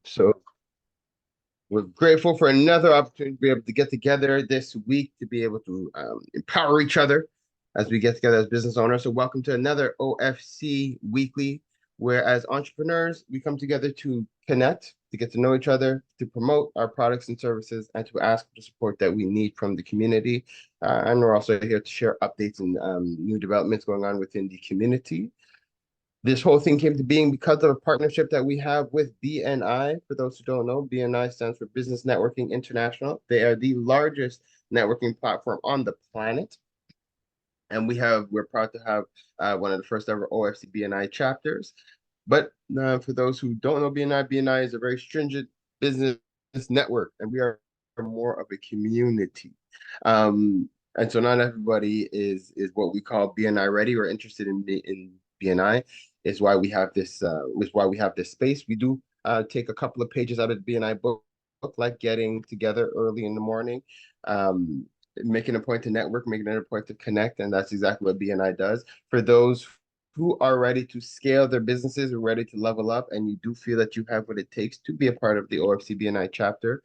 So we're grateful for another opportunity to be able to get together this week to be able to empower each other as we get together as business owners. So welcome to another OFC Weekly, where as entrepreneurs, we come together to connect, to get to know each other, to promote our products and services, and to ask for the support that we need from the community. And we're also here to share updates and new developments going on within the community. This whole thing came to being because of a partnership that we have with BNI. For those who don't know, BNI stands for Business Networking International. They are the largest networking platform on the planet. And we're proud to have one of the first ever OFC BNI chapters. But for those who don't know BNI is a very stringent business network, and we are more of a community. And so not everybody is what we call BNI ready or interested in BNI. Is why we have this space. We do take a couple of pages out of the BNI book, like getting together early in the morning, making a point to network, making it a point to connect, and that's exactly what BNI does. For those who are ready to scale their businesses, or ready to level up, and you do feel that you have what it takes to be a part of the OFC BNI chapter,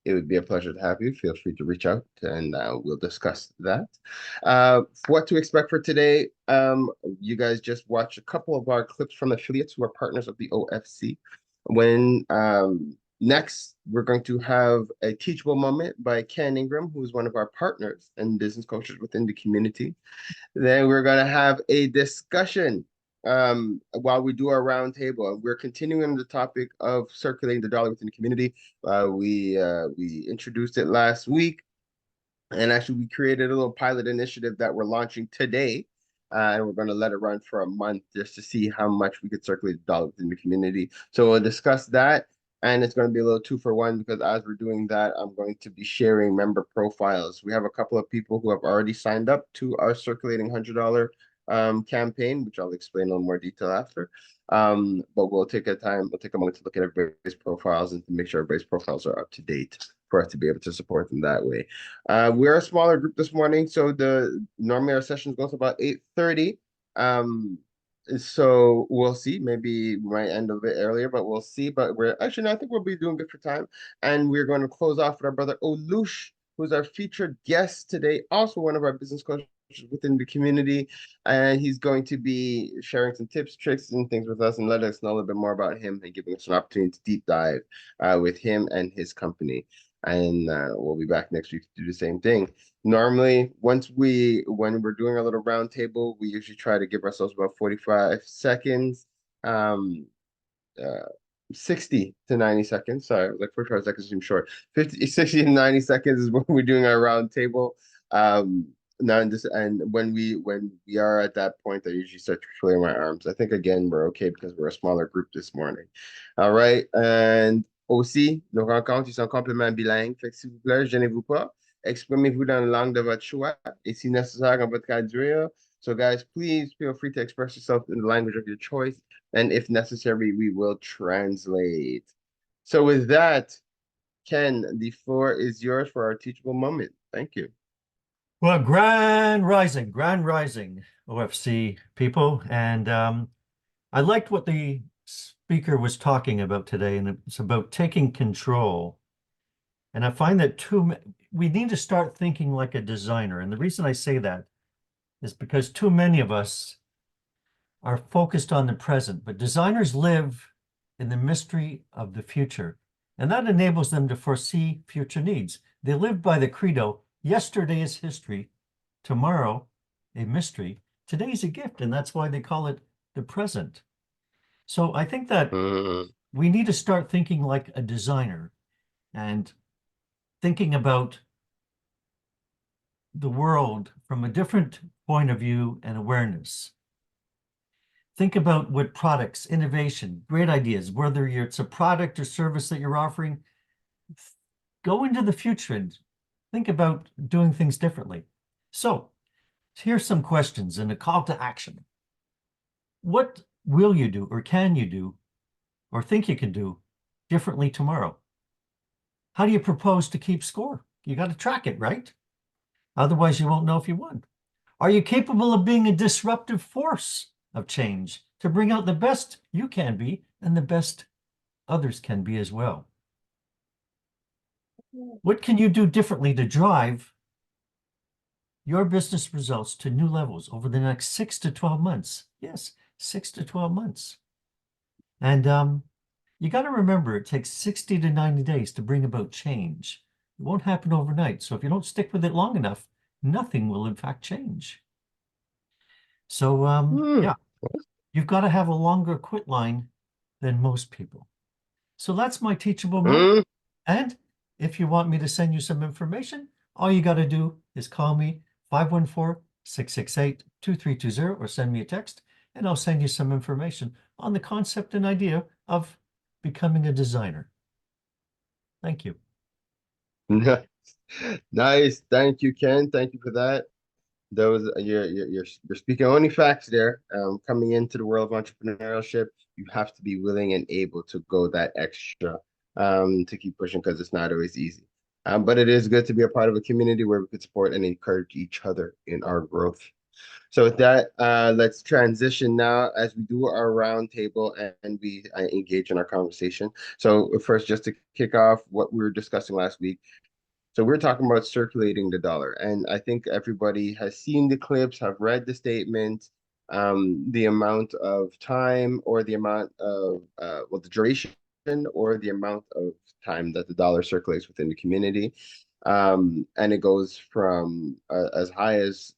it would be a pleasure to have you. Feel free to reach out and we'll discuss that. What to expect for today, you guys just watched a couple of our clips from affiliates who are partners of the OFC. When next, we're going to have a teachable moment by Ken Ingram, who is one of our partners and business coaches within the community. Then we're going to have a discussion while we do our roundtable. We're continuing the topic of circulating the dollar within the community. We introduced it last week, and actually we created a little pilot initiative that we're launching today. And we're going to let it run for a month just to see how much we could circulate the dollar within the community. So we'll discuss that. And it's going to be a little 2-for-1 because as we're doing that, I'm going to be sharing member profiles. We have a couple of people who have already signed up to our circulating $100 campaign, which I'll explain in a little more detail after. But we'll take a moment to look at everybody's profiles and to make sure everybody's profiles are up to date for us to be able to support them that way. We're a smaller group this morning, so normally our sessions go to about 8:30. So we'll see. Maybe we might end a bit earlier, but we'll see. But we're actually, no, I think we'll be doing good for time. And we're going to close off with our brother Olush, who's our featured guest today, also one of our business coaches within the community. And he's going to be sharing some tips, tricks, and things with us and letting us know a little bit more about him and giving us an opportunity to deep dive with him and his company. And we'll be back next week to do the same thing. Normally, when we're doing our little round table, we usually try to give ourselves about 45 seconds, uh, 60 to 90 seconds. Sorry, like 45 seconds seems short. 60 to 90 seconds is when we're doing our round table. Now and when we are at that point, I usually start to clear my arms. I think again we're okay because we're a smaller group this morning. All right, and aussi, nos rencontres, ils sont complètement bilingues. Fait que s'il vous plaît, gênez-vous pas. Exprimez-vous dans la langue de votre choix. Et si nécessaire, on va traduire. So guys, please feel free to express yourself in the language of your choice. And if necessary, we will translate. So with that, Ken, the floor is yours for our teachable moment. Thank you. Well, grand rising, OFC people. And I liked what the speaker was talking about today, and it's about taking control. And I find that we need to start thinking like a designer. And the reason I say that is because too many of us are focused on the present, but designers live in the mystery of the future. And that enables them to foresee future needs. They live by the credo, yesterday is history, tomorrow a mystery, today's a gift, and that's why they call it the present. So I think that we need to start thinking like a designer and thinking about the world from a different point of view and awareness. Think about what products, innovation, great ideas, whether it's a product or service that you're offering, go into the future and think about doing things differently. So here's some questions and a call to action. What will you do or can you do or think you can do differently tomorrow? How do you propose to keep score? You got to track it, right? Otherwise, you won't know if you won. Are you capable of being a disruptive force of change to bring out the best you can be and the best others can be as well. What can you do differently to drive your business results to new levels over the next 6 to 12 months? Yes, 6 to 12 months. And you got to remember, it takes 60 to 90 days to bring about change. It won't happen overnight. So if you don't stick with it long enough, nothing will in fact change. So Hmm. yeah, you've got to have a longer quit line than most people. So that's my teachable moment. Hmm. And if you want me to send you some information, all you got to do is call me 514-668-2320 or send me a text, and I'll send you some information on the concept and idea of becoming a designer. Thank you. Nice. Thank you, Ken. Thank you for that. Those you're speaking only facts there. Coming into the world of entrepreneurship, you have to be willing and able to go that extra to keep pushing because it's not always easy. But it is good to be a part of a community where we could support and encourage each other in our growth. So with that, let's transition now as we do our roundtable and we engage in our conversation. So first, just to kick off what we were discussing last week, so we're talking about circulating the dollar, and I think everybody has seen the clips, have read the statement, the amount of time or the amount of well, the duration or the amount of time that the dollar circulates within the community, and it goes from as high as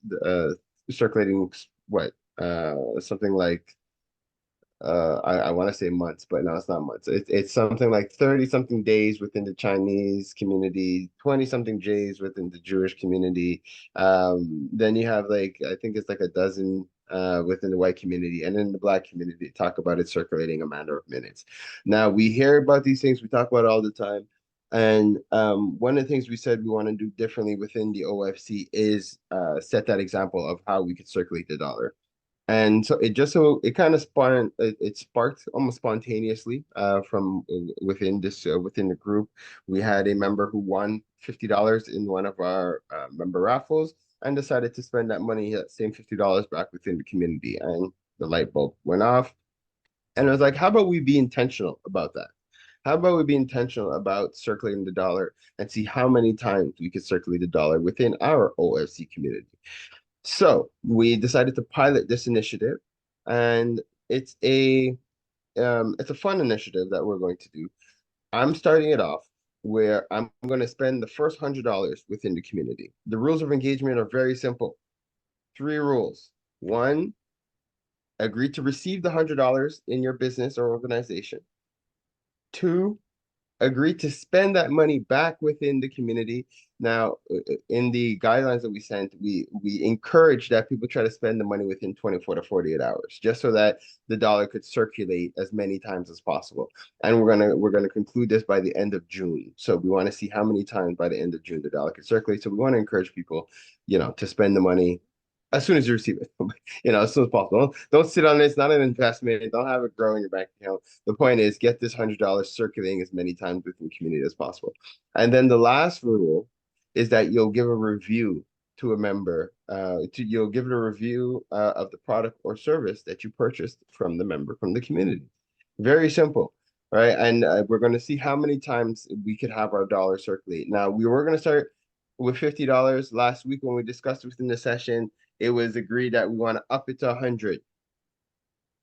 circulating what something like I want to say months, but no, it's not months. It's something like 30 something days within the Chinese community, 20 something days within the Jewish community. Then you have like I think it's like a dozen within the white community, and in the black community talk about it circulating a matter of minutes. Now we hear about these things, we talk about it all the time. And one of the things we said we want to do differently within the OFC is set that example of how we could circulate the dollar. And so it kind of it sparked almost spontaneously from within within the group. We had a member who won $50 in one of our member raffles and decided to spend that money, that same $50 back within the community, and the light bulb went off. And I was like, how about we be intentional about that? How about we be intentional about circulating the dollar and see how many times we could circulate the dollar within our OFC community? So we decided to pilot this initiative, and it's a fun initiative that we're going to do. I'm starting it off where I'm going to spend the first $100 within the community. The rules of engagement are very simple. Three rules. One, agree to receive the $100 in your business or organization. Two, agree to spend that money back within the community. Now, in the guidelines that we sent, we encourage that people try to spend the money within 24 to 48 hours, just so that the dollar could circulate as many times as possible. And we're gonna conclude this by the end of June. So we want to see how many times by the end of June the dollar could circulate. So we want to encourage people, to spend the money as soon as you receive it, as soon as possible. Don't sit on it. It's not an investment. Don't have it grow in your bank account. The point is get this $100 circulating as many times within the community as possible. And then the last rule is that you'll give a review to a member. You'll give it a review of the product or service that you purchased from the member from the community. Very simple, right? And we're going to see how many times we could have our dollar circulate. Now we were going to start with $50 last week when we discussed within the session. It was agreed that we want to up it to 100,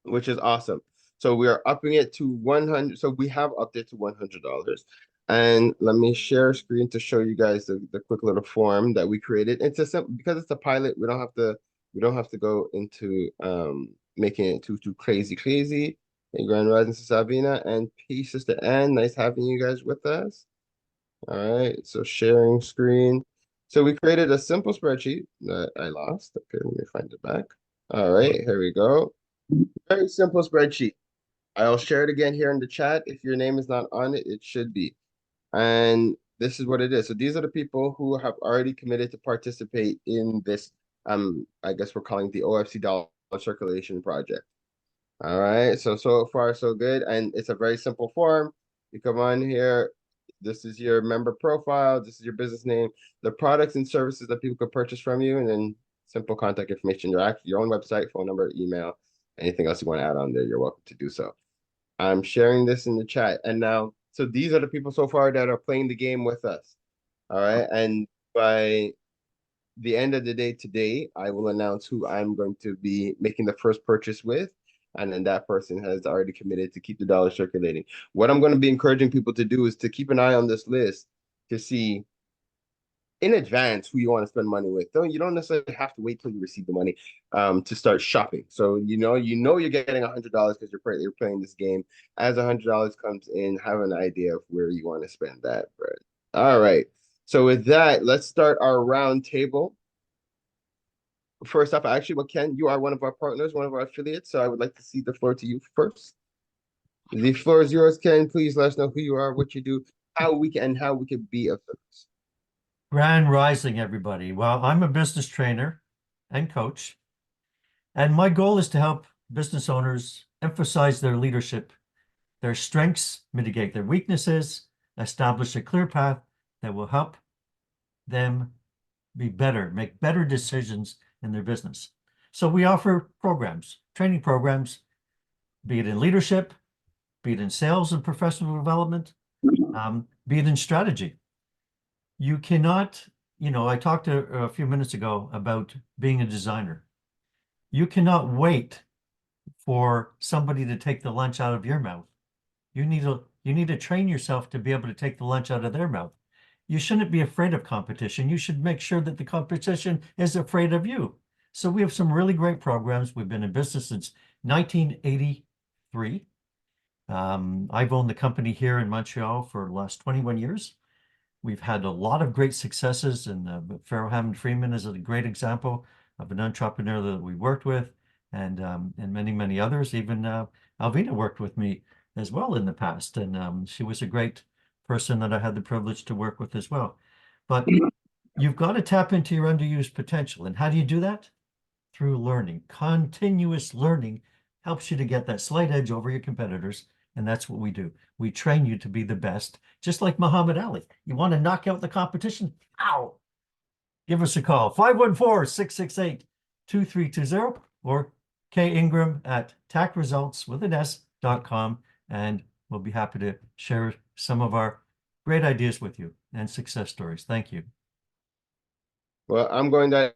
which is awesome. So we are upping it to 100. So we have upped it to $100. And let me share screen to show you guys the quick little form that we created. It's a simple, because it's a pilot, we don't have to go into making it too crazy. Hey, Grand Rising to Sabina and peace, Sister Ann. Nice having you guys with us. All right, so sharing screen. So we created a simple spreadsheet that I lost. Okay, let me find it back. All right, here we go. Very simple spreadsheet. I'll share it again here in the chat. If your name is not on it, it should be. And this is what it is. So these are the people who have already committed to participate in this, I guess we're calling it the OFC Dollar Circulation Project. All right, so far so good. And it's a very simple form. You come on here. This is your member profile. This is your business name, the products and services that people could purchase from you, and then simple contact information, your own website, phone number, email, anything else you want to add on there, you're welcome to do so. I'm sharing this in the chat. And now, so these are the people so far that are playing the game with us. All right. And by the end of the day today, I will announce who I'm going to be making the first purchase with. And then that person has already committed to keep the dollar circulating. What I'm going to be encouraging people to do is to keep an eye on this list to see in advance who you want to spend money with. You don't necessarily have to wait till you receive the money to start shopping. So you're getting $100 because you're playing this game. As $100 comes in, have an idea of where you want to spend that, Brett. All right. So with that, let's start our round table. First off, actually, well, Ken, you are one of our partners, one of our affiliates, so I would like to cede the floor to you first. The floor is yours, Ken. Please let us know who you are, what you do, how we can be of service. Grand Rising, everybody. Well, I'm a business trainer and coach, and my goal is to help business owners emphasize their leadership, their strengths, mitigate their weaknesses, establish a clear path that will help them be better, make better decisions in their business. So we offer programs, training programs, be it in leadership, be it in sales and professional development, be it in strategy. You cannot, I talked a few minutes ago about being a designer. You cannot wait for somebody to take the lunch out of your mouth. You need to train yourself to be able to take the lunch out of their mouth. You shouldn't be afraid of competition. You should make sure that the competition is afraid of you. So we have some really great programs. We've been in business since 1983. I've owned the company here in Montreal for the last 21 years. We've had a lot of great successes, and Pharaoh Hammond Freeman is a great example of an entrepreneur that we worked with, and many, many others. Even Alvina worked with me as well in the past, and she was a great person that I had the privilege to work with as well. But you've got to tap into your underused potential. And how do you do that? Through learning. Continuous learning helps you to get that slight edge over your competitors. And that's what we do. We train you to be the best, just like Muhammad Ali. You want to knock out the competition? Ow! Give us a call, 514-668-2320 or kingram at tacresults.com, and we'll be happy to share some of our great ideas with you and success stories. Thank you. Well, I'm going that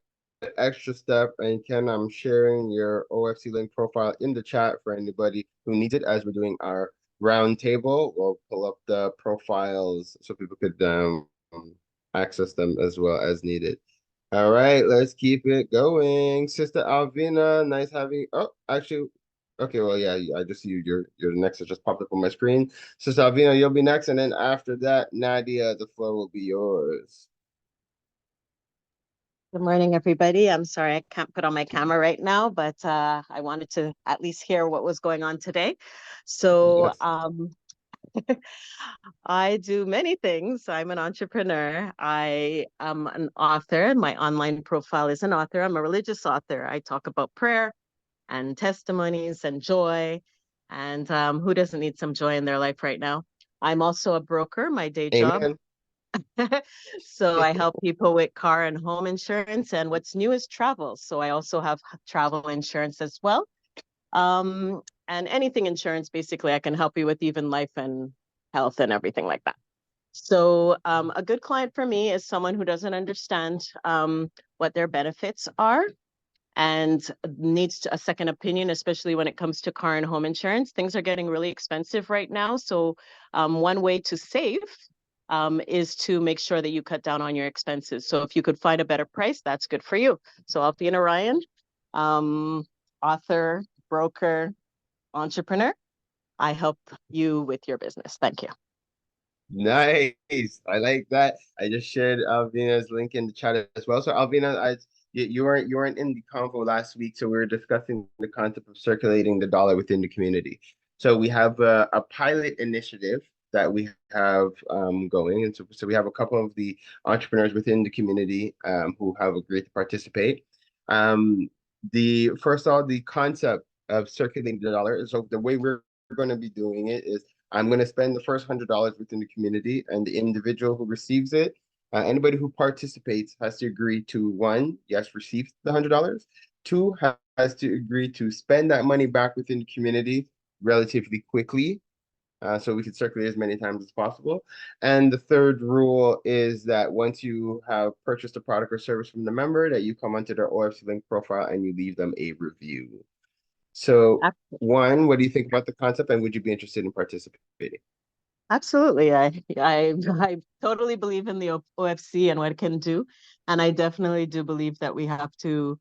extra step, and Ken, I'm sharing your OFC link profile in the chat for anybody who needs it as we're doing our round table. We'll pull up the profiles so people could access them as well as needed. All right, let's keep it going. Sister Alvina, nice having you. Oh, actually, okay, well, yeah, I just see you. You're the next that just popped up on my screen. Sister Alvina, you'll be next, and then after that, Nadia, the floor will be yours. Good morning, everybody. I'm sorry I can't put on my camera right now, but I wanted to at least hear what was going on today. So Yes. I do many things. I'm an entrepreneur. I am an author. My online profile is an author. I'm a religious author. I talk about prayer and testimonies and joy. And who doesn't need some joy in their life right now? I'm also a broker, my day job. Amen. So I help people with car and home insurance. And what's new is travel. So I also have travel insurance as well. And anything insurance, basically, I can help you with, even life and health and everything like that. So a good client for me is someone who doesn't understand what their benefits are and needs a second opinion, especially when it comes to car and home insurance. Things are getting really expensive right now. So one way to save is to make sure that you cut down on your expenses. So if you could find a better price, that's good for you. So Alfina Ryan, author, broker, entrepreneur, I help you with your business. Thank you. Nice. I like that. I just shared Alvina's link in the chat as well. So Alvina, you weren't in the convo last week, so we were discussing the concept of circulating the dollar within the community. So we have a pilot initiative that we have going, and so we have a couple of the entrepreneurs within the community who have agreed to participate. The first of all, the concept of circulating the dollar. So the way we're going to be doing it is I'm going to spend the first $100 within the community, and the individual who receives it, anybody who participates has to agree to, one, yes, receive the $100. Two, has to agree to spend that money back within the community relatively quickly. So we can circulate as many times as possible. And the third rule is that once you have purchased a product or service from the member, that you come onto their OFC Link profile and you leave them a review. So, one, what do you think about the concept, and would you be interested in participating? Absolutely. I totally believe in the OFC and what it can do. And I definitely do believe that we have to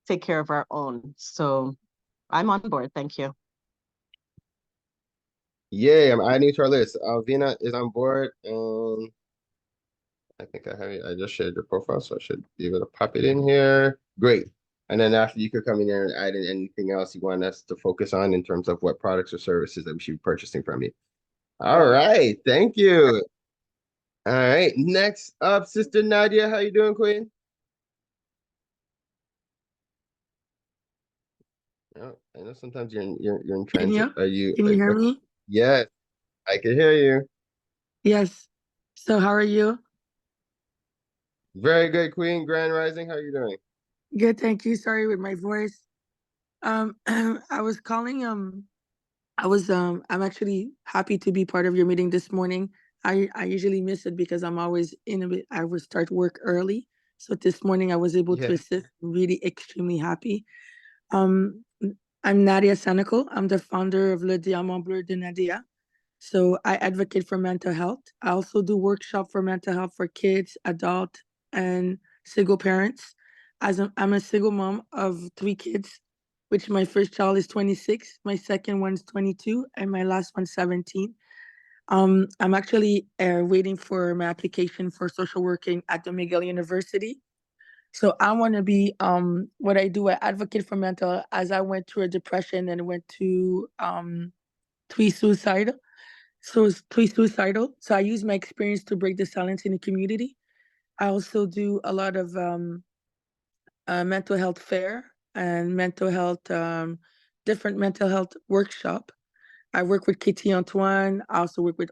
take care of our own. So I'm on board. Thank you. Yay, I'm adding you to our list. Alvina is on board, and I think I have it. I just shared your profile, so I should be able to pop it in here. Great. And then after you could come in there and add in anything else you want us to focus on in terms of what products or services that we should be purchasing from you. All right, thank you. All right, next up, Sister Nadia, how you doing, Queen? Oh, I know sometimes you're in transit. Are you? Can you hear me? Yes, I can hear you. Yes. So how are you? Very good, Queen. Grand Rising, how are you doing? Good, thank you. Sorry with my voice. I was calling, I'm actually happy to be part of your meeting this morning. I usually miss it because I'm always I would start work early. So this morning I was able to Yeah. assist, really extremely happy. Um, I'm Nadia Senecal. I'm the founder of Le Diamant Bleu de Nadia. So I advocate for mental health. I also do workshop for mental health for kids, adult, and single parents. I'm a single mom of 3 kids, which my first child is 26, my second one's 22, and my last one's 17. I'm actually waiting for my application for social working at the McGill University. So I want to be what I do. I advocate for mental. As I went through a depression and went to suicide. So it's pre-suicidal. So I use my experience to break the silence in the community. I also do a lot of mental health fair and different mental health workshop. I work with Kitty Antoine. I also work with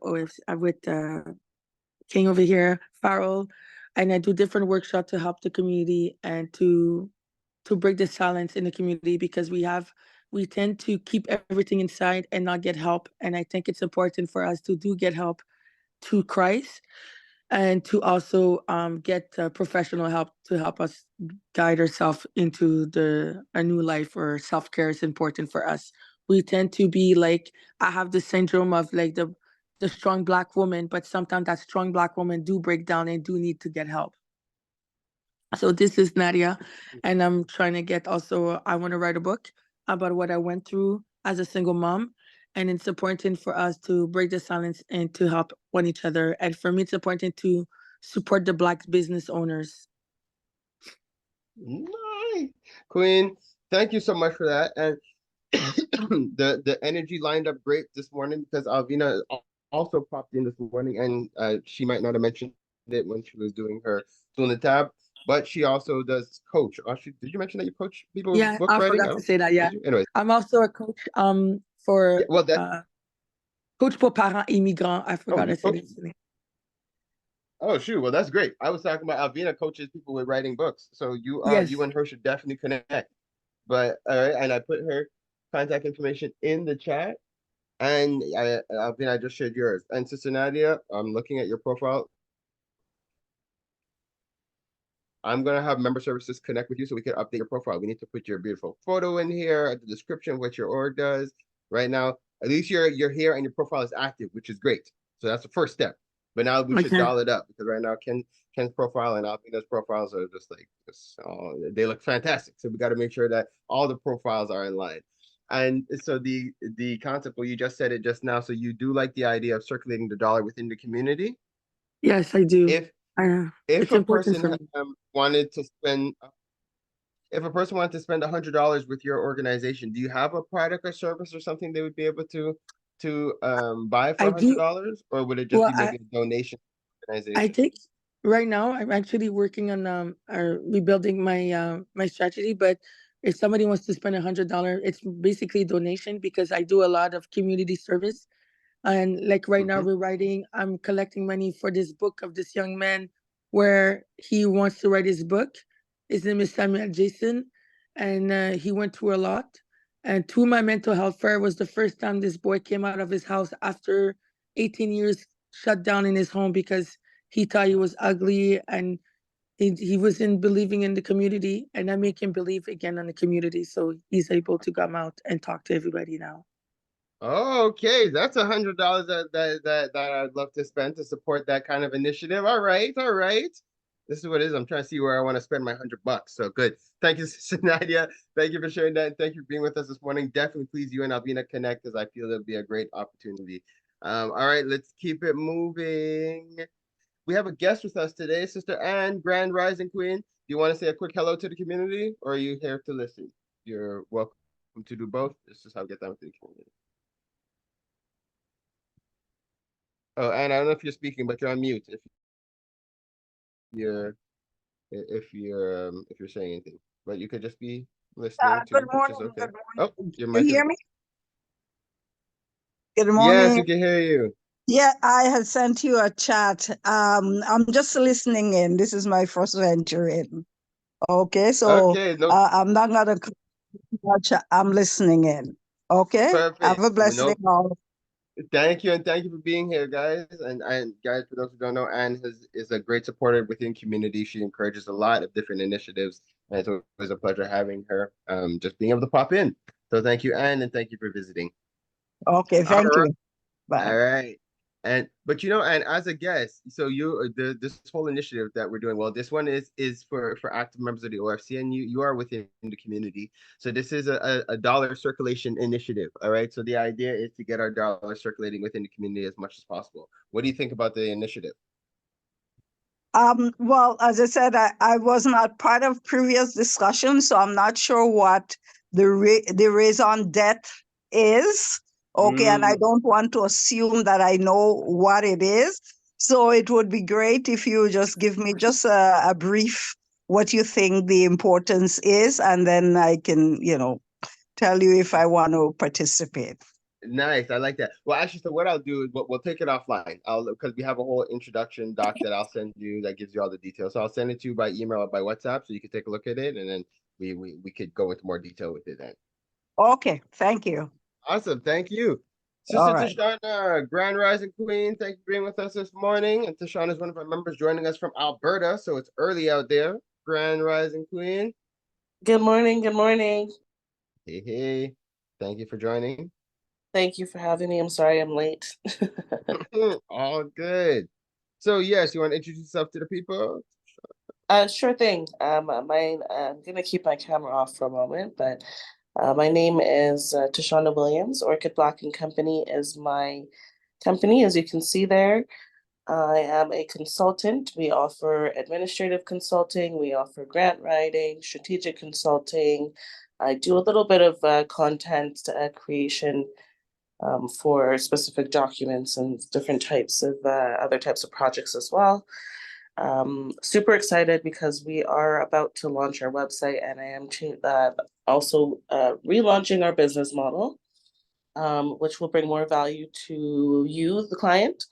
King over here, Farrell, and I do different workshops to help the community and to break the silence in the community because we tend to keep everything inside and not get help. And I think it's important for us to do get help to Christ and to also get professional help to help us guide ourselves into a new life where self-care is important for us. We tend to be like, I have the syndrome of like the strong Black woman, but sometimes that strong Black woman do break down and do need to get help. So this is Nadia, and I'm trying to get also, I want to write a book about what I went through as a single mom. And it's important for us to break the silence and to help one each other. And for me, it's important to support the Black business owners. Nice. Queen, thank you so much for that. And the energy lined up great this morning because Alvina also popped in this morning, and she might not have mentioned it when she was doing her doing the tab, but she also does coach. Did you mention that you coach people with Yeah, book I writing? forgot to say that. Yeah, Anyways, I'm also a coach for yeah, well, that coach pour parents immigrants. I forgot you to say coach. this name. Oh, shoot. Well, that's great. I was talking about Alvina coaches people with writing books, so Yes. you and her should definitely connect. But all right, and I put her contact information in the chat. And I just shared yours. And Sister Nadia, I'm looking at your profile. I'm gonna have member services connect with you so we can update your profile. We need to put your beautiful photo in here, the description of what your org does. Right now, at least you're here and your profile is active, which is great. So that's the first step. But now we should Okay. doll it up because right now Ken's profile and Alvina's profiles are just like they look fantastic. So we got to make sure that all the profiles are in line. And so the concept, well, you just said it just now. So you do like the idea of circulating the dollar within the community. Yes, I do. If It's a important person for me. wanted to spend if a person wanted to spend $100 with your organization, do you have a product or service or something they would be able to buy for I do. $100, or would it just Well, be maybe a donation to the I organization? think right now I'm actually working on rebuilding my strategy. But if somebody wants to spend $100, it's basically donation because I do a lot of community service. And like right now I'm collecting money for this book of this young man where he wants to write his book. His name is Samuel Jason, and he went through a lot. And to my mental health fair was the first time this boy came out of his house after 18 years shut down in his home because he thought he was ugly, and he wasn't believing in the community, and I make him believe again in the community. So he's able to come out and talk to everybody now. Okay, that's $100 that I'd love to spend to support that kind of initiative. All right, all right. This is what it is. I'm trying to see where I want to spend my $100. So good. Thank you, Sister Nadia. Thank you for sharing that, and thank you for being with us this morning. Definitely, please, you and Albina connect because I feel it'll be a great opportunity. All right, let's keep it moving. We have a guest with us today, Sister Anne, Grand Rising Queen. Do you want to say a quick hello to the community, or are you here to listen? You're welcome to do both. This is how we get down with the community. Oh, and I don't know if you're speaking, but you're on mute. You're if you're saying anything, but you could just be listening Good too, which morning. is okay. Good Oh, morning. your You mic is. hear me? Good Yes, we morning. can hear you. Yeah, I had sent you a chat. I'm just listening in. This is my first venture in. Okay, so Okay, no, I'm not gonna much. I'm listening in. Okay, have perfect. a blessed day, No, all. thank you, and thank you for being here, guys. And guys, for those who don't know, Anne is a great supporter within community. She encourages a lot of different initiatives, and it's always a pleasure having her. Just being able to pop in. So thank you, Anne, and thank you for visiting. Okay, All thank right. you. Bye. All right. But and as a guest, so this whole initiative that we're doing, well, this one is for active members of the OFC, and you are within the community. So this is a dollar circulation initiative. All right. So the idea is to get our dollar circulating within the community as much as possible. What do you think about the initiative? Well, as I said, I was not part of previous discussions, so I'm not sure what the raison d'etre is. Okay, and I don't want to assume that I know what it is. So it would be great if you just give me just a brief what you think the importance is, and then I can, tell you if I want to participate. Nice, I like that. Well, actually, so what I'll do is we'll take it offline. Because we have a whole introduction doc that I'll send you that gives you all the details. So I'll send it to you by email or by WhatsApp, so you can take a look at it, and then we could go into more detail with it then. Okay, thank you. Awesome, thank you, Sister All right. Tashana, Grand Rising Queen. Thank you for being with us this morning. And Tashana is one of our members joining us from Alberta, so it's early out there. Grand Rising Queen. Good morning. Good morning. Hey, hey. Thank you for joining. Thank you for having me. I'm sorry I'm late. All good. So yes, you want to introduce yourself to the people? Sure thing. I'm gonna keep my camera off for a moment, but my name is Tashana Williams. Orchid Block and Company is my company, as you can see there. I am a consultant. We offer administrative consulting. We offer grant writing, strategic consulting. I do a little bit of content creation for specific documents and different types of other types of projects as well. Super excited because we are about to launch our website, and I am also relaunching our business model, which will bring more value to you, the client.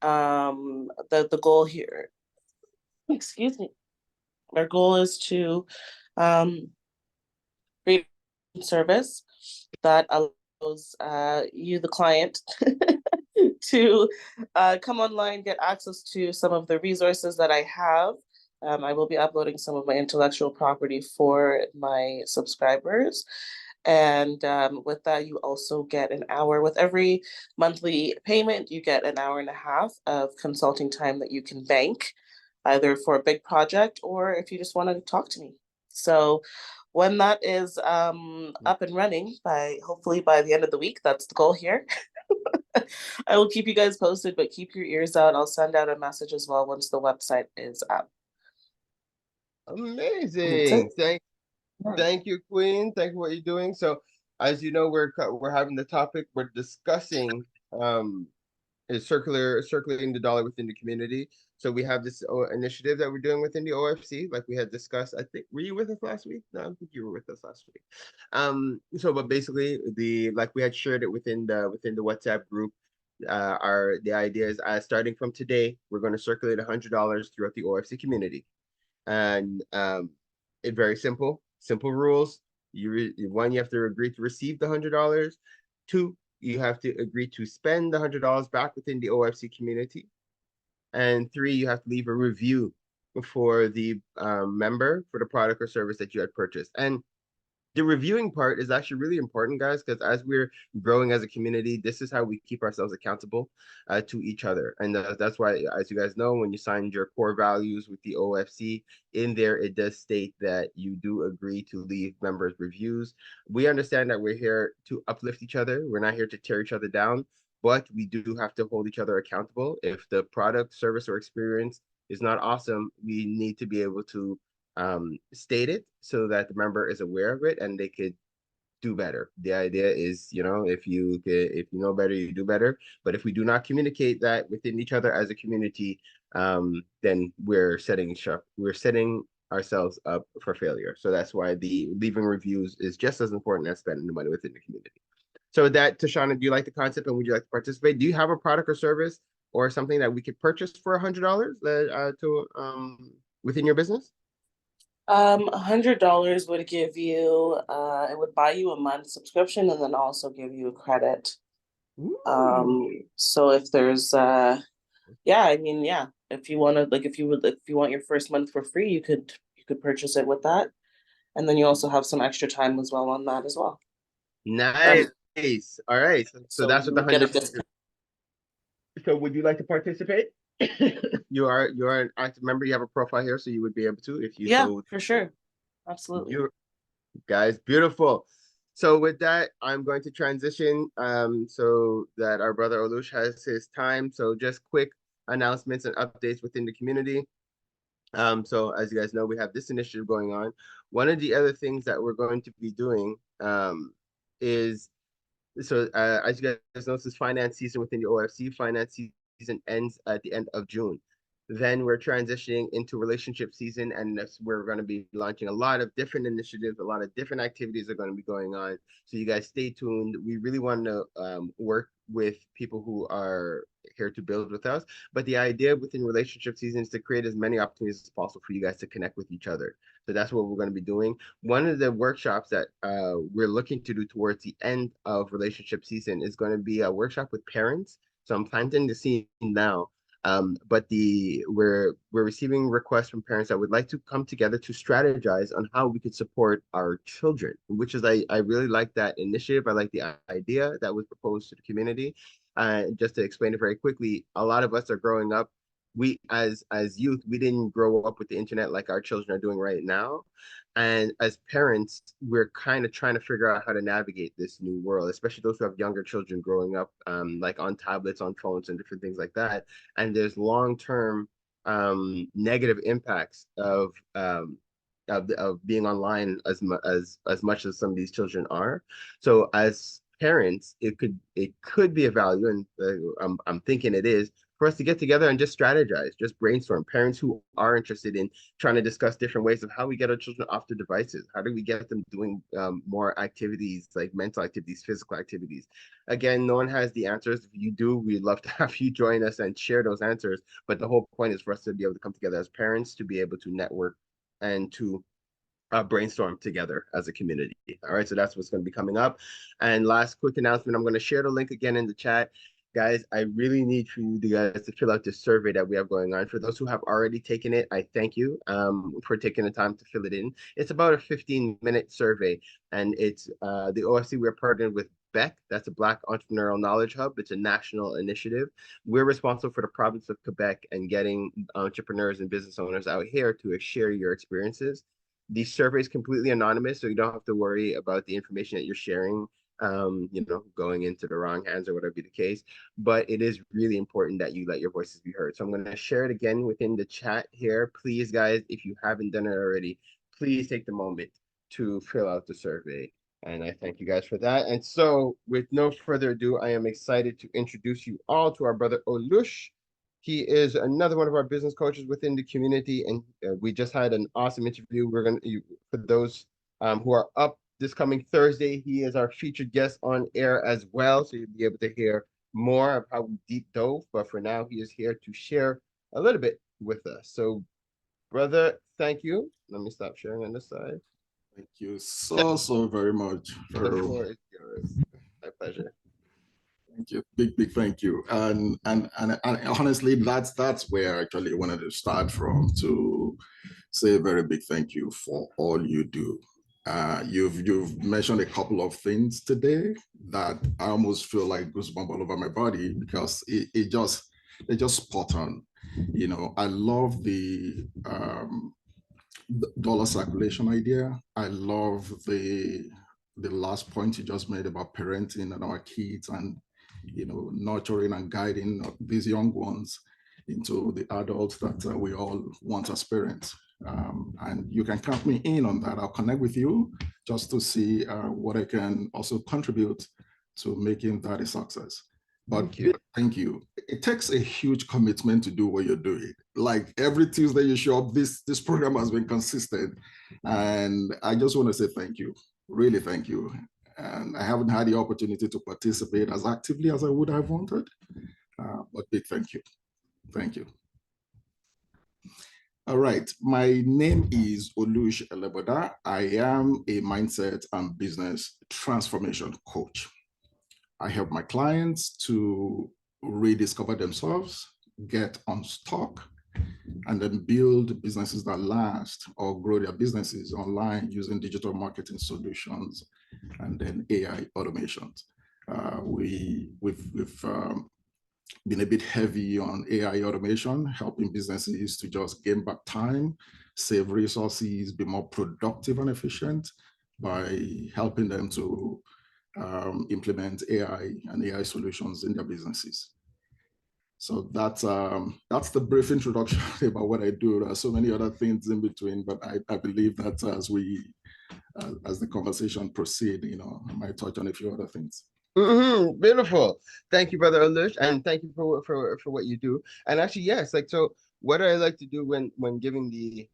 The goal here, excuse me, our goal is to create a service that allows you, the client, to come online, get access to some of the resources that I have. I will be uploading some of my intellectual property for my subscribers. And with that, you also get an hour. With every monthly payment, you get an hour and a half of consulting time that you can bank, either for a big project or if you just want to talk to me. So when that is up and running, hopefully by the end of the week, that's the goal here. I will keep you guys posted, but keep your ears out. I'll send out a message as well once the website is up. Amazing. Thank you, Queen. Thank you for what you're doing. So, as you know, we're having the topic we're discussing is circulating the dollar within the community. So we have this initiative that we're doing within the OFC, like we had discussed. I think were you with us last week? No, I don't think you were with us last week. But basically like we had shared it within the WhatsApp group. The idea is starting from today, we're going to circulate $100 throughout the OFC community, and it's very simple rules. One, you have to agree to receive the $100. Two, you have to agree to spend the $100 back within the OFC community. And three, you have to leave a review for the member for the product or service that you had purchased. And the reviewing part is actually really important, guys, because as we're growing as a community, this is how we keep ourselves accountable to each other. And that's why, as you guys know, when you signed your core values with the OFC, in there, it does state that you do agree to leave members reviews. We understand that we're here to uplift each other. We're not here to tear each other down, but we do have to hold each other accountable. If the product, service, or experience is not awesome, we need to be able to state it so that the member is aware of it and they could do better. The idea is, if you know better, you do better. But if we do not communicate that within each other as a community, then we're setting ourselves up for failure. So that's why the leaving reviews is just as important as spending the money within the community. So with that, Tashana, do you like the concept and would you like to participate? Do you have a product or service or something that we could purchase for $100 to within your business? $100 would give you, it would buy you a month subscription and then also give you a credit. So if there's, if you want to, if you want your first month for free, you could purchase it with that. And then you also have some extra time as well on that as well. Nice. All right. So that's what the $100 is. So would you like to participate? You are an active member. You have a profile here, so you would be able to if you for sure. Absolutely. You guys, beautiful. So with that, I'm going to transition so that our brother Olush has his time. So just quick announcements and updates within the community. So as you guys know, we have this initiative going on. One of the other things that we're going to be doing is as you guys know, this is finance season within the OFC. Finance season ends at the end of June. Then we're transitioning into relationship season, and we're going to be launching a lot of different initiatives. A lot of different activities are going to be going on. So you guys stay tuned. We really want to work with people who are here to build with us. But the idea within relationship season is to create as many opportunities as possible for you guys to connect with each other. So that's what we're going to be doing. One of the workshops that we're looking to do towards the end of relationship season is going to be a workshop with parents. So I'm planting the scene now. But we're receiving requests from parents that would like to come together to strategize on how we could support our children, which is I really like that initiative. I like the idea that was proposed to the community. Just to explain it very quickly, a lot of us are growing up. We as youth, we didn't grow up with the internet like our children are doing right now. And as parents, we're kind of trying to figure out how to navigate this new world, especially those who have younger children growing up, like on tablets, on phones, and different things like that. And there's long-term negative impacts of being online as much as some of these children are. So as parents, it could be a value, and I'm thinking it is for us to get together and just strategize, just brainstorm. Parents who are interested in trying to discuss different ways of how we get our children off the devices. How do we get them doing more activities, like mental activities, physical activities? Again, no one has the answers. If you do, we'd love to have you join us and share those answers. But the whole point is for us to be able to come together as parents, to be able to network and to brainstorm together as a community. All right, so that's what's going to be coming up. And last quick announcement, I'm going to share the link again in the chat. Guys, I really need for you guys to fill out this survey that we have going on. For those who have already taken it, I thank you for taking the time to fill it in. It's about a 15-minute survey, and it's the OFC. We're partnered with BEC, that's a Black Entrepreneurial Knowledge Hub. It's a national initiative. We're responsible for the province of Quebec and getting entrepreneurs and business owners out here to share your experiences. The survey is completely anonymous, so you don't have to worry about the information that you're sharing going into the wrong hands or whatever be the case. But it is really important that you let your voices be heard. So I'm going to share it again within the chat here. Please, guys, if you haven't done it already, please take the moment to fill out the survey. And I thank you guys for that. And so with no further ado, I am excited to introduce you all to our brother Olush. He is another one of our business coaches within the community, and we just had an awesome interview. For those who are up this coming Thursday, he is our featured guest on air as well, so you'll be able to hear more of how we deep dove. But for now, he is here to share a little bit with us. So, brother, thank you. Let me stop sharing on this side. Thank you so very much. The floor is yours. My pleasure. Thank you. Big thank you. And honestly, that's where I actually wanted to start from, to say a very big thank you for all you do. You've mentioned a couple of things today that I almost feel like goosebumps all over my body, because they're just spot on. You know, I love the dollar circulation idea. I love the last point you just made about parenting and our kids, and nurturing and guiding these young ones into the adults that we all want as parents. And you can count me in on that. I'll connect with you just to see what I can also contribute to making that a success. But thank you. It takes a huge commitment to do what you're doing. Like every Tuesday you show up, this program has been consistent. And I just want to say thank you. Really thank you. And I haven't had the opportunity to participate as actively as I would have wanted. But big thank you. Thank you. All right. My name is Olush Eleboda. I am a mindset and business transformation coach. I help my clients to rediscover themselves, get unstuck, and then build businesses that last, or grow their businesses online using digital marketing solutions and then AI automations. We've been a bit heavy on AI automation, helping businesses to just gain back time, save resources, be more productive and efficient by helping them to implement AI and AI solutions in their businesses. So that's the brief introduction about what I do. There are so many other things in between, but I believe that as the conversation proceeds, I might touch on a few other things. Beautiful. Thank you, Brother Olush, and thank you for what you do. And actually, yes, like, so what I like to do when giving the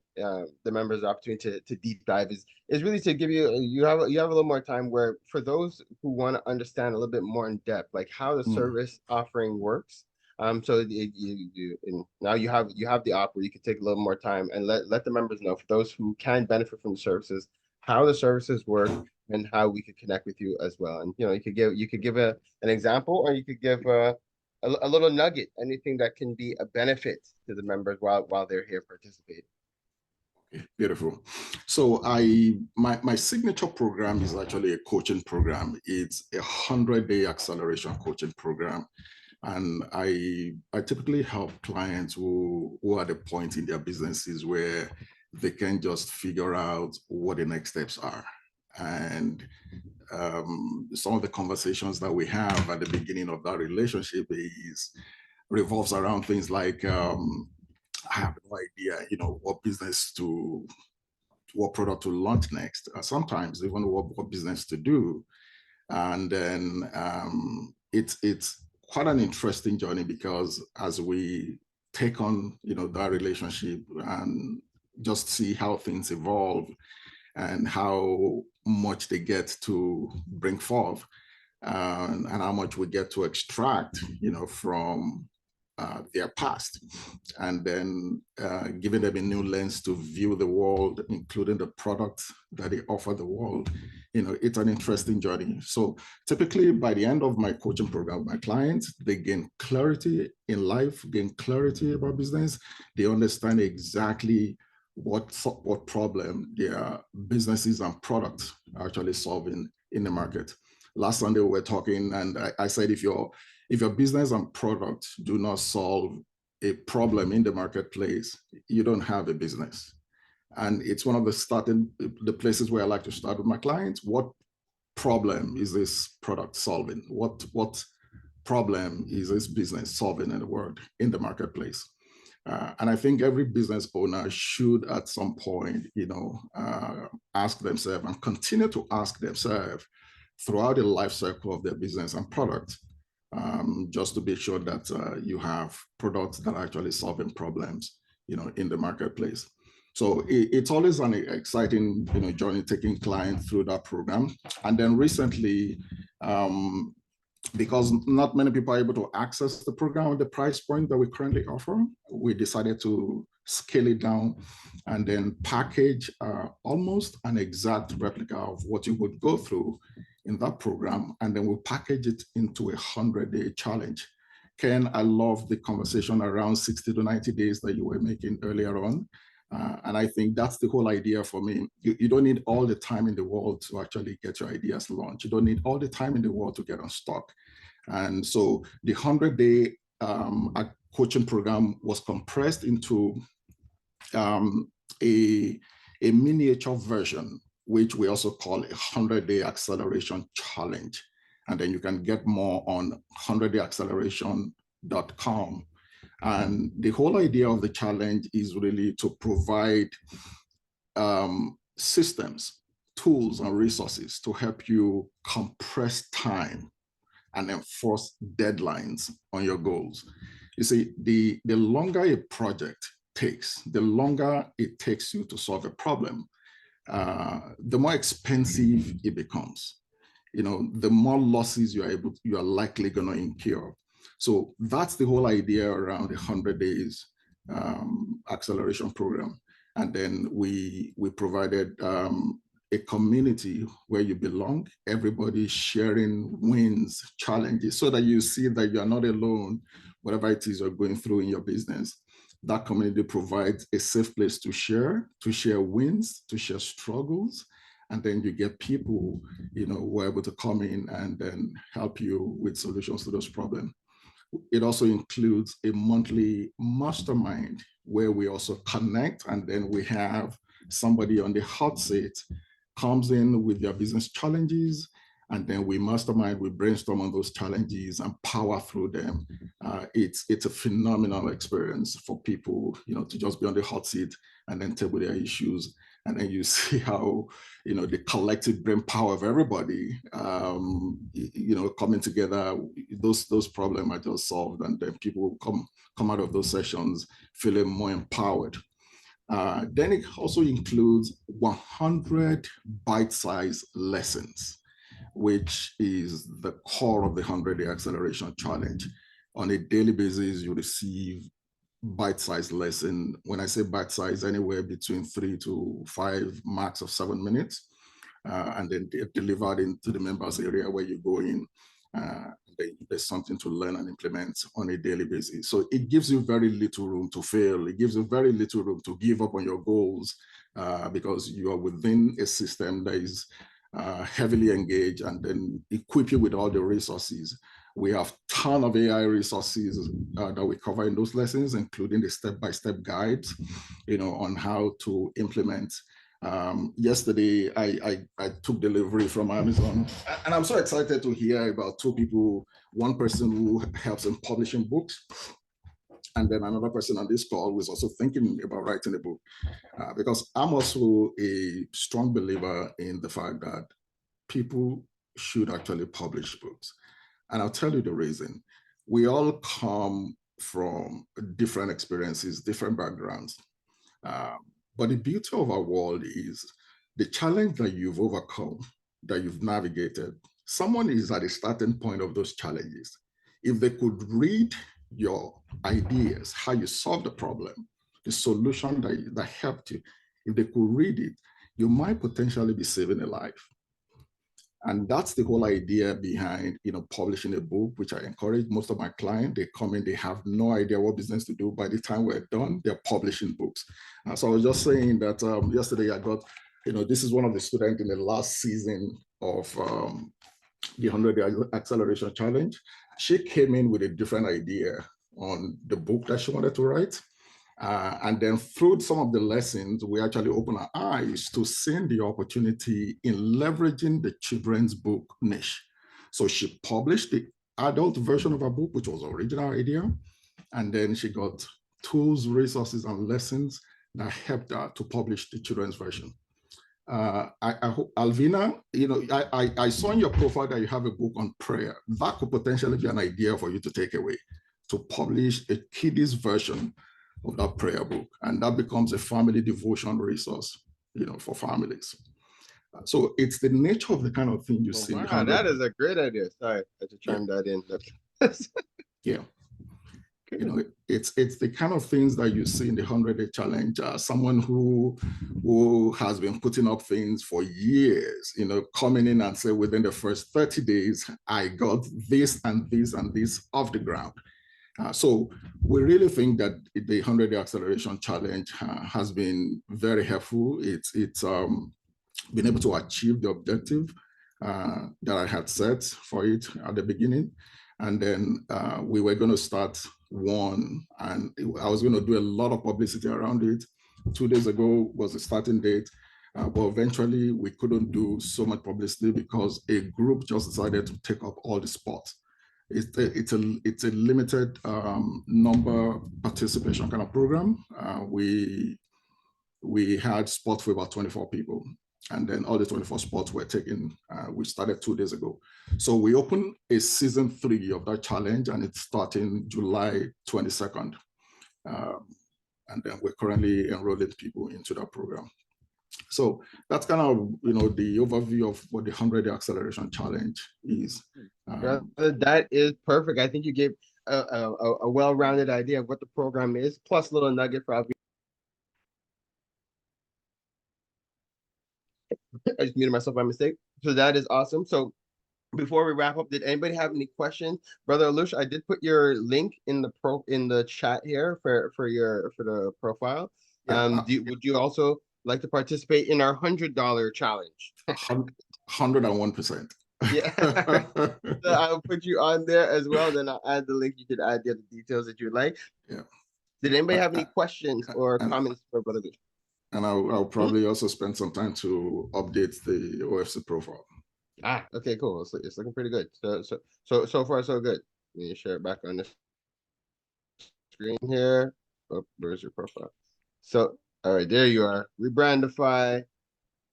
members the opportunity to deep dive is really to give you have a little more time, where for those who want to understand a little bit more in depth, like how the service offering works. So now you have the op where you can take a little more time and let the members know, for those who can benefit from the services, how the services work and how we could connect with you as well. And you could give an example, or you could give a little nugget, anything that can be a benefit to the members while they're here participating. Beautiful. So my signature program is actually a coaching program. It's a 100-day acceleration coaching program. And I typically help clients who are at a point in their businesses where they can just figure out what the next steps are. And some of the conversations that we have at the beginning of that relationship revolves around things like, I have no idea, what product to launch next. Sometimes even what business to do. And then it's quite an interesting journey, because as we take on, that relationship and just see how things evolve and how much they get to bring forth, and how much we get to extract, from their past, and then giving them a new lens to view the world, including the products that they offer the world. It's an interesting journey. So typically by the end of my coaching program, my clients, they gain clarity in life, gain clarity about business. They understand exactly what problem their businesses and products are actually solving in the market. Last Sunday we were talking, and I said, if your business and product do not solve a problem in the marketplace, you don't have a business. And it's one of the places where I like to start with my clients. What problem is this product solving? What problem is this business solving in the world, in the marketplace? And I think every business owner should at some point, ask themselves and continue to ask themselves throughout the life cycle of their business and product, just to be sure that you have products that are actually solving problems, in the marketplace. So it's always an exciting, journey taking clients through that program. And then recently, because not many people are able to access the program at the price point that we currently offer, we decided to scale it down, and then package almost an exact replica of what you would go through in that program, and then we'll package it into a 100-day challenge. Ken, I love the conversation around 60 to 90 days that you were making earlier on. And I think that's the whole idea for me. You don't need all the time in the world to actually get your ideas launched. You don't need all the time in the world to get unstuck. And so the 100-day coaching program was compressed into a miniature version, which we also call a 100-day acceleration challenge. And then you can get more on 100dayacceleration.com. And the whole idea of the challenge is really to provide systems, tools, and resources to help you compress time and enforce deadlines on your goals. You see, the longer a project takes, the longer it takes you to solve a problem, the more expensive it becomes. You know, the more losses you are likely going to incur. So that's the whole idea around the 100 days acceleration program. And then we provided a community where you belong, everybody sharing wins, challenges, so that you see that you are not alone, whatever it is you're going through in your business. That community provides a safe place to share wins, to share struggles, and then you get people, you know, who are able to come in and then help you with solutions to those problems. It also includes a monthly mastermind where we also connect, and then we have somebody on the hot seat comes in with their business challenges, and then we mastermind, we brainstorm on those challenges and power through them. It's a phenomenal experience for people, you know, to just be on the hot seat and then table their issues. And then you see how, you know, the collective brain power of everybody, you know, coming together, those problems are just solved, and then people come out of those sessions feeling more empowered. Then it also includes 100 bite-sized lessons, which is the core of the 100-day acceleration challenge. On a daily basis, you receive bite-sized lesson. When I say bite-sized, anywhere between 3 to 5, max of 7 minutes, and then they're delivered into the members area where you go in. There's something to learn and implement on a daily basis. So it gives you very little room to fail. It gives you very little room to give up on your goals because you are within a system that is heavily engaged, and then equip you with all the resources. We have a ton of AI resources that we cover in those lessons, including the step-by-step guides, you know, on how to implement. Yesterday, I took delivery from Amazon, and I'm so excited to hear about 2 people, one person who helps in publishing books, and then another person on this call was also thinking about writing a book, because I'm also a strong believer in the fact that people should actually publish books. And I'll tell you the reason. We all come from different experiences, different backgrounds. But the beauty of our world is the challenge that you've overcome, that you've navigated. Someone is at a starting point of those challenges. If they could read your ideas, how you solve the problem, the solution that helped you, if they could read it, you might potentially be saving a life. And that's the whole idea behind, you know, publishing a book, which I encourage most of my clients. They come in, they have no idea what business to do. By the time we're done, they're publishing books. So I was just saying that yesterday I got, you know, this is one of the students in the last season of the 100-day acceleration challenge. She came in with a different idea on the book that she wanted to write. And then through some of the lessons, we actually open our eyes to seeing the opportunity in leveraging the children's book niche. So she published the adult version of her book, which was the original idea. And then she got tools, resources, and lessons that helped her to publish the children's version. I hope, Alvina, you know, I saw in your profile that you have a book on prayer. That could potentially be an idea for you to take away, to publish a kiddies version of that prayer book, and that becomes a family devotion resource, you know, for families. So it's the nature of the kind of thing you see. Wow, that is a great idea. Sorry, I had to chime that in. Yeah. It's the kind of things that you see in the 100-day challenge. Someone who has been putting up things for years, coming in and say within the first 30 days, I got this and this and this off the ground. So we really think that the 100-day acceleration challenge has been very helpful. It's been able to achieve the objective that I had set for it at the beginning. And then we were going to start one, and I was going to do a lot of publicity around it. 2 days ago was the starting date, but eventually we couldn't do so much publicity because a group just decided to take up all the spots. It's a limited number participation kind of program. We had spots for about 24 people, and then all the 24 spots were taken. We started 2 days ago. So we opened a season 3 of that challenge, and it's starting July 22nd. And then we're currently enrolling people into that program. So that's kind of, the overview of what the 100-day acceleration challenge is. That is perfect. I think you gave a well-rounded idea of what the program is, plus a little nugget for our. I just muted myself by mistake. So that is awesome. So before we wrap up, did anybody have any questions? Brother Olush, I did put your link in the chat here for the profile. Yeah, would you also like to participate in our $100 challenge? 101%. Yeah. So I'll put you on there as well. Then I'll add the link. You can add the other details that you like. Yeah. Did anybody have any questions or comments for Brother Olush? And I'll probably also spend some time to update the OFC profile. Okay, cool. It's looking pretty good. So far so good. Let me share it back on the screen here. Oh, where's your profile? So, all right, there you are. Rebrandify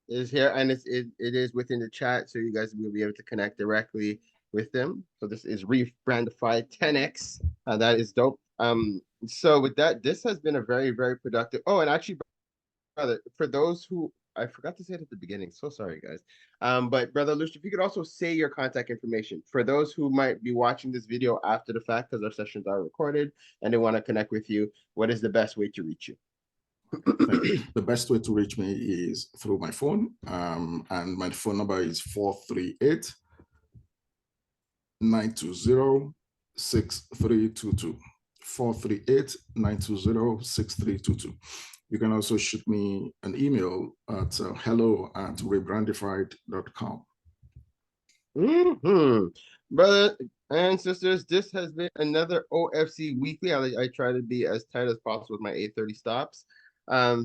is here, and it is within the chat, so you guys will be able to connect directly with them. So this is Rebrandify 10x. That is dope. So with that, this has been a very, very productive. Oh, and actually, brother, for those who I forgot to say it at the beginning, so sorry guys. But Brother Olush, if you could also say your contact information for those who might be watching this video after the fact, because our sessions are recorded and they want to connect with you, what is the best way to reach you? The best way to reach me is through my phone, and my phone number is 438-920-6322. 438-920-6322. You can also shoot me an email at hello@rebrandified.com. Brother and sisters, this has been another OFC Weekly. I try to be as tight as possible with my 8:30 stops.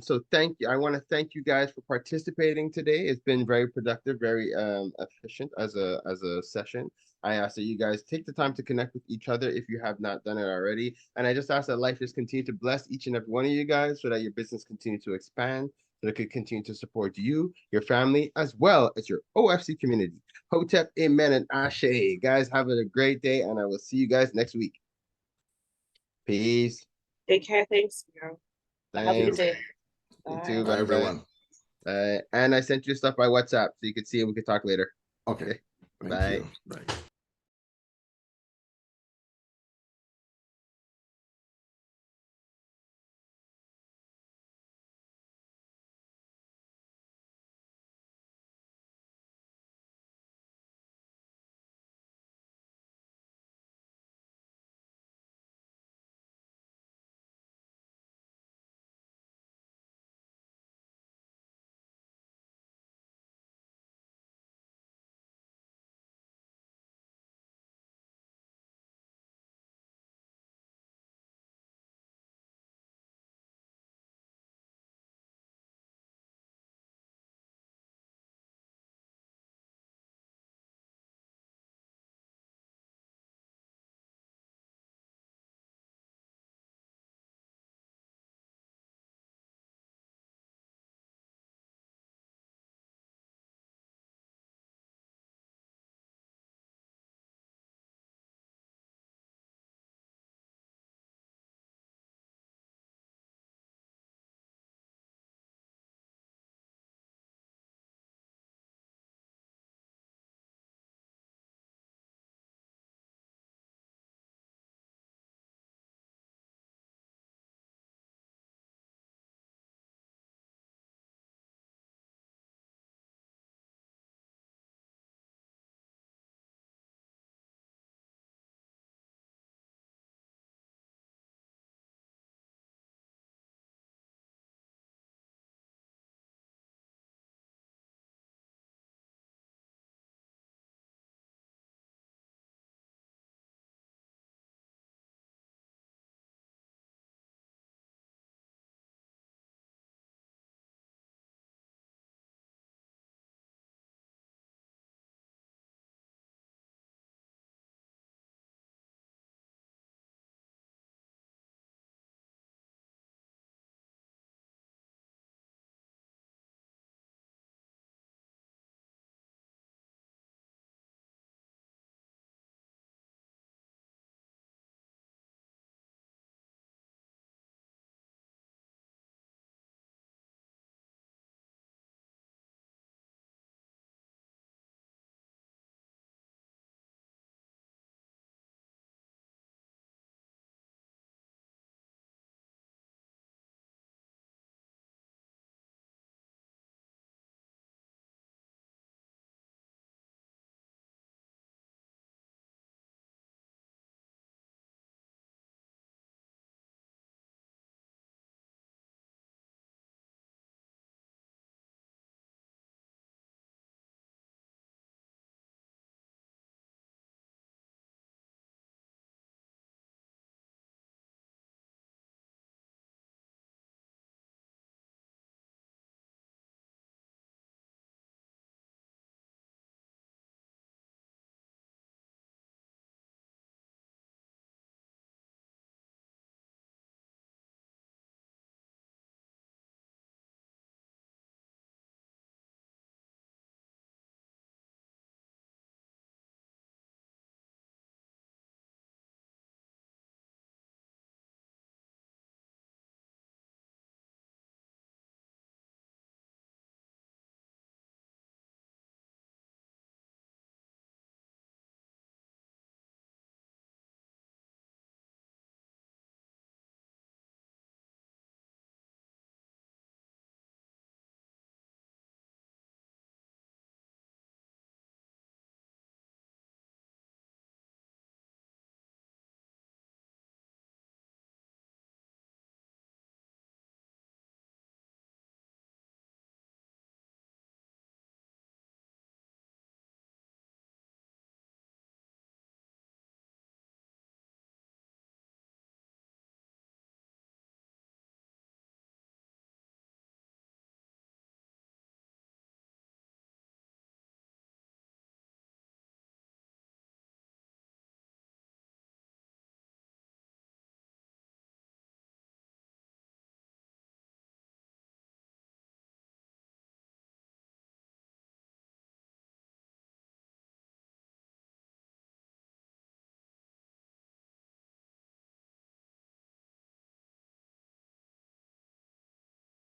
So thank you. I want to thank you guys for participating today. It's been very productive, very efficient as a session. I ask that you guys take the time to connect with each other if you have not done it already. And I just ask that life just continue to bless each and every one of you guys so that your business continue to expand, so that it could continue to support you, your family, as well as your OFC community. Hotep, amen, and ashe. Guys, have a great day, and I will see you guys next week. Peace. Take care. Thanks, girl. Have a good day. You too, Bye, everyone. And I sent you stuff by WhatsApp so you could see and we could talk later. Okay. Thank Bye. you. Bye.